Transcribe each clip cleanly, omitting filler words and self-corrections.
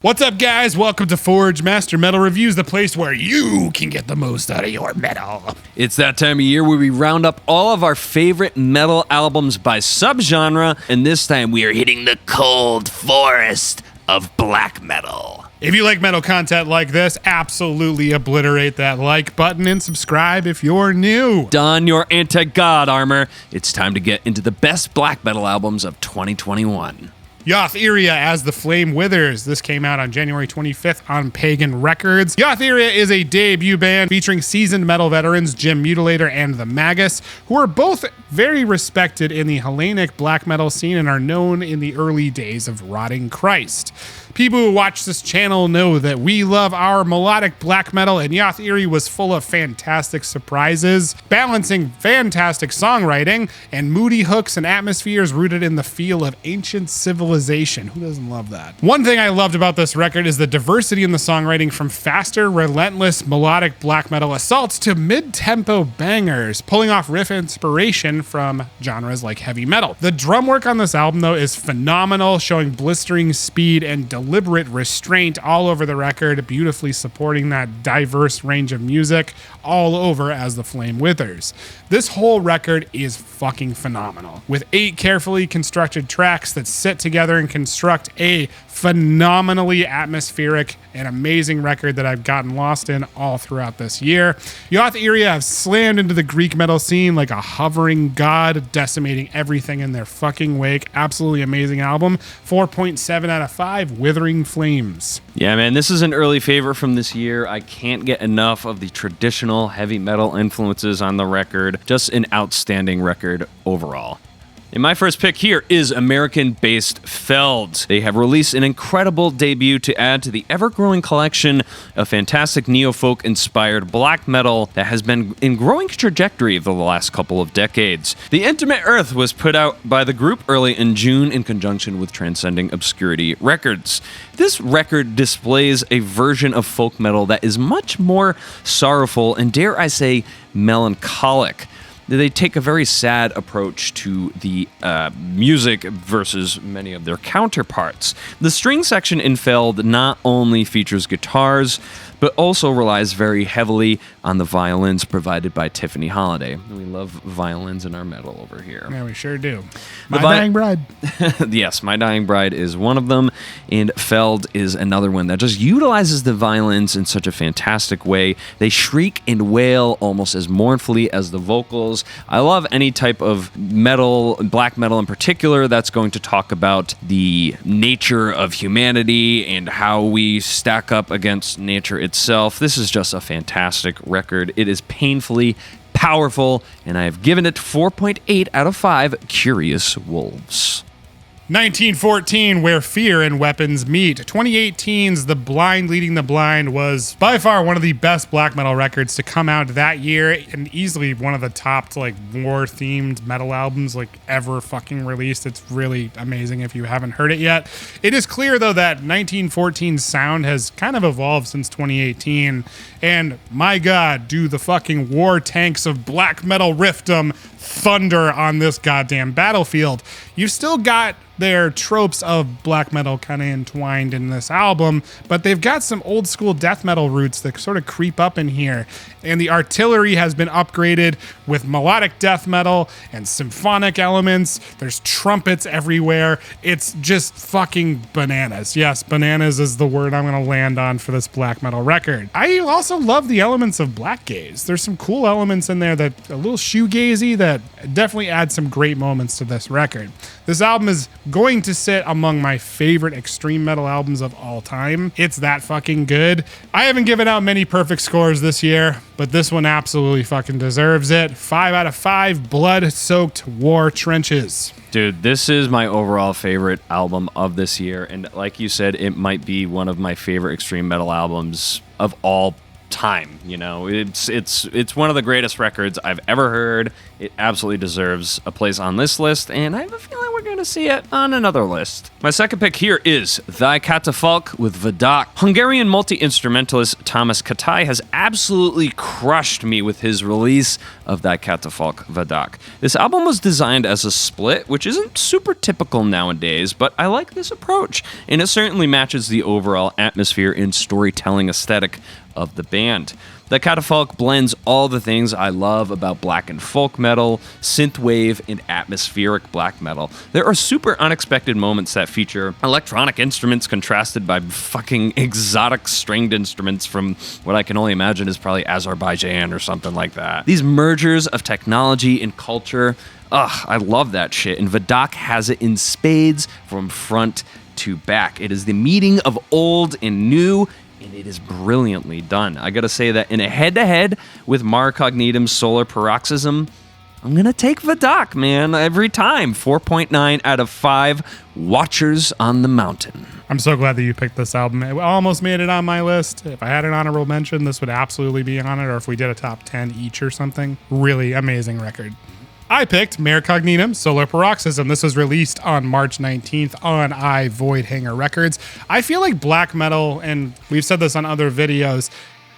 What's up, guys? Welcome to Forge Master Metal Reviews, the place where you can get the most out of your metal. It's that time of year where we round up all of our favorite metal albums by subgenre, and this time we are hitting the cold forest of black metal. If you like metal content like this, absolutely obliterate that like button and subscribe if you're new. Don your anti-god armor. It's time to get into the best black metal albums of 2021. Yoth Iria as The Flame Withers. This came out on January 25th on Pagan Records. Yoth Iria is a debut band featuring seasoned metal veterans Jim Mutilator and The Magus, who are both very respected in the Hellenic black metal scene and are known in the early days of Rotting Christ. People who watch this channel know that we love our melodic black metal, and Yoth Iria was full of fantastic surprises, balancing fantastic songwriting and moody hooks and atmospheres rooted in the feel of ancient civilization. Who doesn't love that? One thing I loved about this record is the diversity in the songwriting, from faster, relentless, melodic black metal assaults to mid-tempo bangers, pulling off riff inspiration from genres like heavy metal. The drum work on this album, though, is phenomenal, showing blistering speed and deliberate restraint all over the record, beautifully supporting that diverse range of music all over as The Flame Withers. This whole record is fucking phenomenal, with 8 carefully constructed tracks that sit together and construct a phenomenally atmospheric and amazing record that I've gotten lost in all throughout this year. Yoth Iria have slammed into the Greek metal scene like a hovering god, decimating everything in their fucking wake. Absolutely amazing album. 4.7 out of 5, Withering Flames. Yeah, man, this is an early favorite from this year. I can't get enough of the traditional heavy metal influences on the record. Just an outstanding record overall. And my first pick here is American-based Feld. They have released an incredible debut to add to the ever-growing collection of fantastic neo-folk-inspired black metal that has been in growing trajectory for the last couple of decades. The Intimate Earth was put out by the group early in June in conjunction with Transcending Obscurity Records. This record displays a version of folk metal that is much more sorrowful and, dare I say, melancholic. They take a very sad approach to the music versus many of their counterparts. The string section in Feld not only features guitars, but also relies very heavily on the violins provided by Tiffany Holiday. We love violins in our metal over here. Yeah, we sure do. My Dying Bride. Yes, My Dying Bride is one of them, and Feld is another one that just utilizes the violins in such a fantastic way. They shriek and wail almost as mournfully as the vocals. I love any type of metal, black metal in particular, that's going to talk about the nature of humanity and how we stack up against nature itself. This is just a fantastic record. It is painfully powerful, and I have given it 4.8 out of 5 Curious Wolves. 1914, Where Fear and Weapons Meet. 2018's The Blind Leading the Blind was by far one of the best black metal records to come out that year, and easily one of the top war-themed metal albums ever fucking released. It's really amazing if you haven't heard it yet. It is clear, though, that 1914's sound has kind of evolved since 2018, and my god, do the fucking war tanks of black metal riffdom thunder on this goddamn battlefield. You've still got their tropes of black metal kind of entwined in this album, but they've got some old school death metal roots that sort of creep up in here. And the artillery has been upgraded with melodic death metal and symphonic elements. There's trumpets everywhere. It's just fucking bananas. Yes, bananas is the word I'm going to land on for this black metal record. I also love the elements of black gaze. There's some cool elements in there that a little shoegazy that definitely add some great moments to this record. This album is going to sit among my favorite extreme metal albums of all time. It's that fucking good. I haven't given out many perfect scores this year, but this one absolutely fucking deserves it. 5 out of 5 blood-soaked war trenches. Dude, this is my overall favorite album of this year, and like you said, it might be one of my favorite extreme metal albums of all time. You know, it's one of the greatest records I've ever heard. It absolutely deserves a place on this list, and I have a feeling we're going to see it on another list. My second pick here is Thy Catafalque with Vadak. Hungarian multi-instrumentalist Thomas Katai has absolutely crushed me with his release of Thy Catafalque Vadak. This album was designed as a split, which isn't super typical nowadays, but I like this approach, and it certainly matches the overall atmosphere and storytelling aesthetic of the band. The Catafalque blends all the things I love about black and folk metal, synthwave, and atmospheric black metal. There are super unexpected moments that feature electronic instruments contrasted by fucking exotic stringed instruments from what I can only imagine is probably Azerbaijan or something like that. These mergers of technology and culture, I love that shit, and Vadak has it in spades from front to back. It is the meeting of old and new, and it is brilliantly done. I gotta say that in a head-to-head with Mare Cognitum's Solar Paroxysm, I'm gonna take Vadak, man, every time. 4.9 out of 5 Watchers on the Mountain. I'm so glad that you picked this album. It almost made it on my list. If I had an honorable mention, this would absolutely be on it, or if we did a top 10 each or something. Really amazing record. I picked Mare Cognitum, Solar Paroxysm. This was released on March 19th on Void Hanger Records. I feel like black metal, and we've said this on other videos,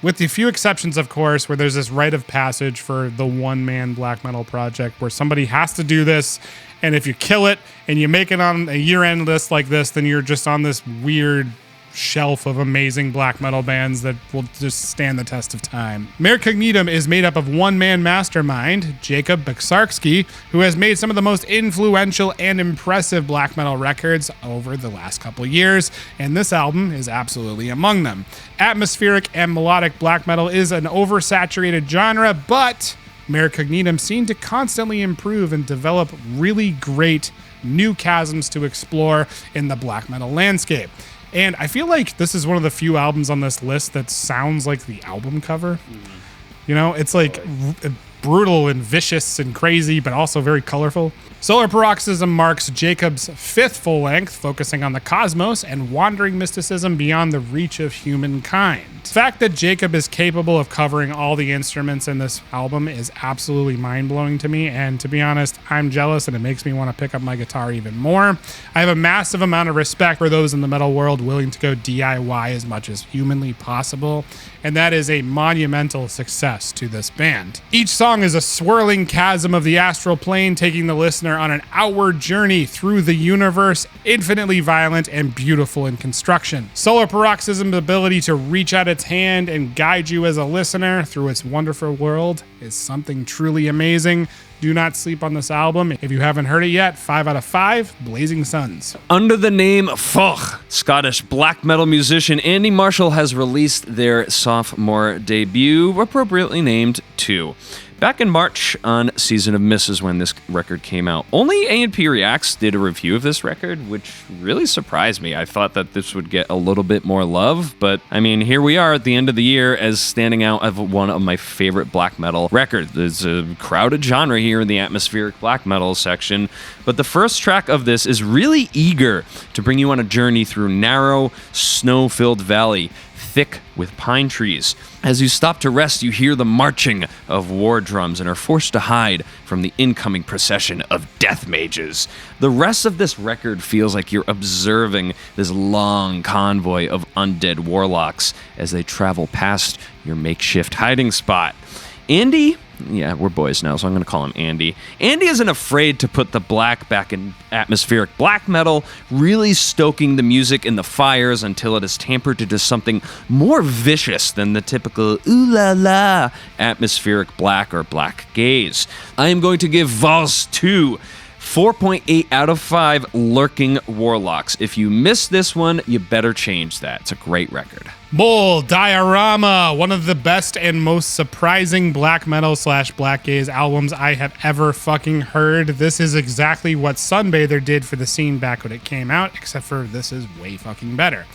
with the few exceptions, of course, where there's this rite of passage for the one-man black metal project where somebody has to do this, and if you kill it and you make it on a year-end list like this, then you're just on this weird shelf of amazing black metal bands that will just stand the test of time. Mare Cognitum is made up of one-man mastermind, Jacob Beksarski, who has made some of the most influential and impressive black metal records over the last couple years, and this album is absolutely among them. Atmospheric and melodic black metal is an oversaturated genre, but Mare Cognitum seemed to constantly improve and develop really great new chasms to explore in the black metal landscape. And I feel like this is one of the few albums on this list that sounds like the album cover. You know, it's like brutal and vicious and crazy, but also very colorful. Solar Paroxysm marks Jacob's 5th full length, focusing on the cosmos and wandering mysticism beyond the reach of humankind. The fact that Jacob is capable of covering all the instruments in this album is absolutely mind-blowing to me, and to be honest, I'm jealous and it makes me want to pick up my guitar even more. I have a massive amount of respect for those in the metal world willing to go DIY as much as humanly possible, and that is a monumental success to this band. Each song is a swirling chasm of the astral plane, taking the listener on an outward journey through the universe, infinitely violent and beautiful in construction. Solar Paroxysm's ability to reach out its hand and guide you as a listener through its wonderful world is something truly amazing. Do not sleep on this album. If you haven't heard it yet, 5 out of 5, Blazing Suns. Under the name Fuath, Scottish black metal musician Andy Marshall has released their sophomore debut, appropriately named 2. Back in March on Season of Misses when this record came out. Only A&P Reacts did a review of this record, which really surprised me. I thought that this would get a little bit more love, but I mean, here we are at the end of the year as standing out as one of my favorite black metal records. There's a crowded genre here in the atmospheric black metal section, but the first track of this is really eager to bring you on a journey through narrow, snow-filled valley, thick with pine trees. As you stop to rest, you hear the marching of war drums and are forced to hide from the incoming procession of death mages. The rest of this record feels like you're observing this long convoy of undead warlocks as they travel past your makeshift hiding spot. Andy, yeah, we're boys now, so I'm going to call him Andy. Andy isn't afraid to put the black back in atmospheric black metal, really stoking the music in the fires until it is tampered into something more vicious than the typical ooh la la atmospheric black or black gaze. I am going to give Vals 2 4.8 out of 5 Lurking Warlocks. If you missed this one, you better change that. It's a great record. Bull Diorama, one of the best and most surprising black metal / black gaze albums I have ever fucking heard. This is exactly what Sunbather did for the scene back when it came out, except for this is way fucking better.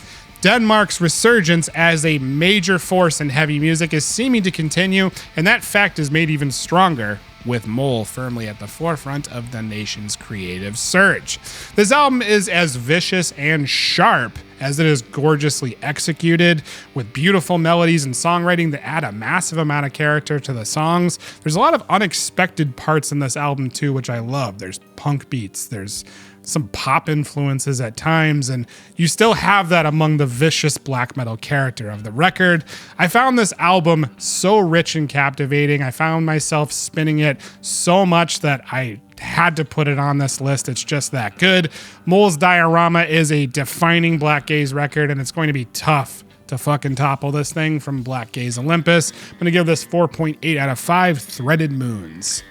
Denmark's resurgence as a major force in heavy music is seeming to continue, and that fact is made even stronger with Mole firmly at the forefront of the nation's creative surge. This album is as vicious and sharp as it is gorgeously executed, with beautiful melodies and songwriting that add a massive amount of character to the songs. There's a lot of unexpected parts in this album too, which I love. There's punk beats, there's some pop influences at times, and you still have that among the vicious black metal character of the record. I found this album so rich and captivating. I found myself spinning it so much that I had to put it on this list. It's just that good. Mole's Diorama is a defining black gaze record, and it's going to be tough to fucking topple this thing from Black Gaze Olympus. I'm going to give this 4.8 out of 5 Threaded Moons.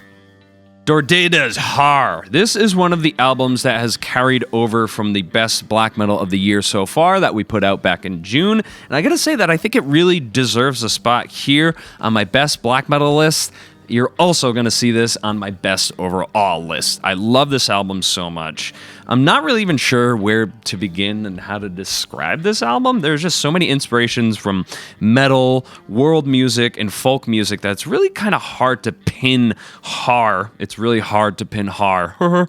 Dordeduh's Har. This is one of the albums that has carried over from the best black metal of the year so far that we put out back in June. And I gotta say that I think it really deserves a spot here on my best black metal list. You're also going to see this on my best overall list. I love this album so much. I'm not really even sure where to begin and how to describe this album. There's just so many inspirations from metal, world music, and folk music that's really kind of hard to pin Har. It's really hard to pin Har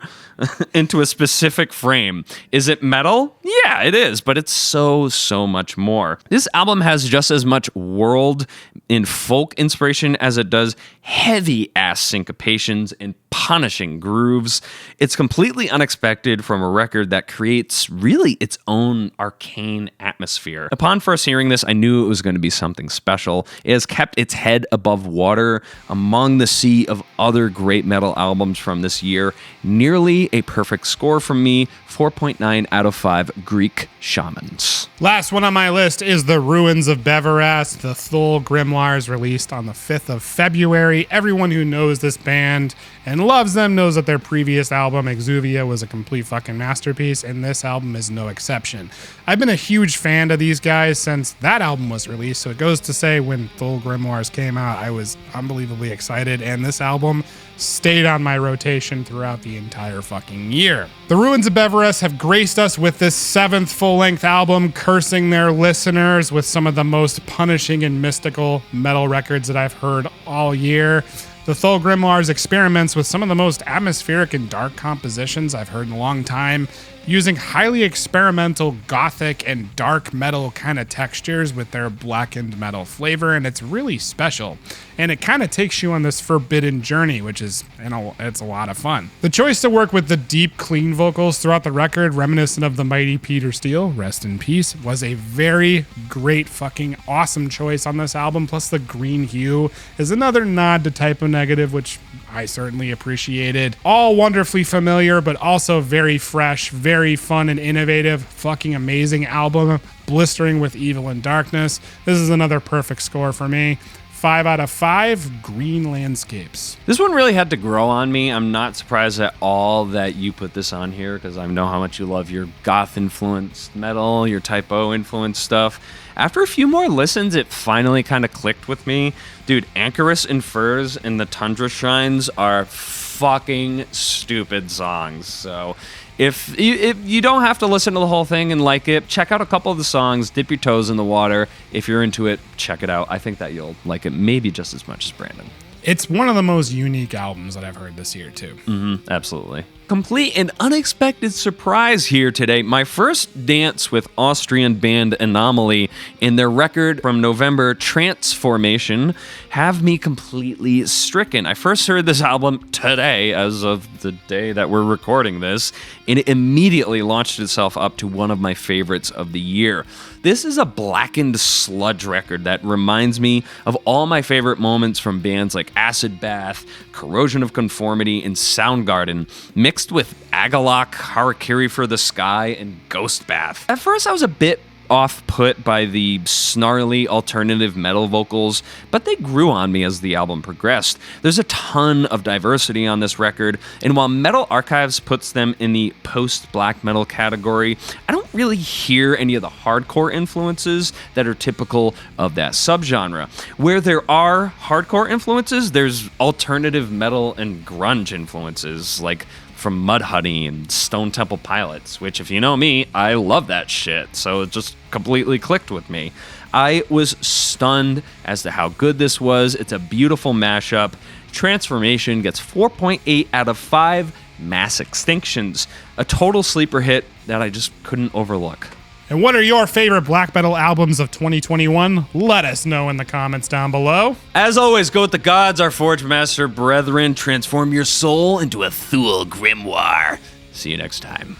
into a specific frame. Is it metal? Yeah, it is, but it's so much more. This album has just as much world and folk inspiration as it does heavy ass syncopations and punishing grooves. It's completely unexpected from a record that creates really its own arcane atmosphere. Upon first hearing this, I knew it was going to be something special. It has kept its head above water among the sea of other great metal albums from this year. Nearly a perfect score from me, 4.9 out of 5 Greek Shamans. Last one on my list is the Ruins of Beverast, the Thule Grimoires, released on the 5th of February. Everyone who knows this band and loves them knows that their previous album, Exuvia, was a complete fucking masterpiece, and this album is no exception. I've been a huge fan of these guys since that album was released, so it goes to say when Thule Grimoires came out, I was unbelievably excited, and this album stayed on my rotation throughout the entire fucking year. The Ruins of Beverast have graced us with this 7th full-length album, cursing their listeners with some of the most punishing and mystical metal records that I've heard all year. The Thule Grimoires experiments with some of the most atmospheric and dark compositions I've heard in a long time, using highly experimental gothic and dark metal kind of textures with their blackened metal flavor, and it's really special. And it kind of takes you on this forbidden journey, which is, it's a lot of fun. The choice to work with the deep, clean vocals throughout the record, reminiscent of the mighty Peter Steele, rest in peace, was a very great fucking awesome choice on this album. Plus the green hue is another nod to Typo Negative, which I certainly appreciated. All wonderfully familiar, but also very fresh, very fun and innovative, fucking amazing album, blistering with evil and darkness. This is another perfect score for me. 5 out of 5 Green Landscapes. This one really had to grow on me. I'm not surprised at all that you put this on here because I know how much you love your goth-influenced metal, your typo-influenced stuff. After a few more listens, it finally kind of clicked with me. Dude, Anchorus and Furs and the Tundra Shrines are fucking stupid songs. So if you don't have to listen to the whole thing and like it, check out a couple of the songs, dip your toes in the water. If you're into it, check it out. I think that you'll like it maybe just as much as Brandon. It's one of the most unique albums that I've heard this year, too. Absolutely. Complete and unexpected surprise here today. My first dance with Austrian band Anomalie and their record from November, Tranceformation, have me completely stricken. I first heard this album today, as of the day that we're recording this, and it immediately launched itself up to one of my favorites of the year. This is a blackened sludge record that reminds me of all my favorite moments from bands like Acid Bath, Corrosion of Conformity, and Soundgarden, mixed with Agalok, Harakiri for the Sky, and Ghost Bath. At first, I was a bit off-put by the snarly alternative metal vocals, but they grew on me as the album progressed. There's a ton of diversity on this record, and while Metal Archives puts them in the post-black metal category, I don't really hear any of the hardcore influences that are typical of that subgenre. Where there are hardcore influences, there's alternative metal and grunge influences, like from Mudhoney and Stone Temple Pilots, which, if you know me, I love that shit, so it just completely clicked with me. I was stunned as to how good this was. It's a beautiful mashup. Tranceformation gets 4.8 out of 5 Mass Extinctions, a total sleeper hit that I just couldn't overlook. And what are your favorite black metal albums of 2021? Let us know in the comments down below. As always, go with the gods, our Forge Master brethren. Transform your soul into a Thule Grimoire. See you next time.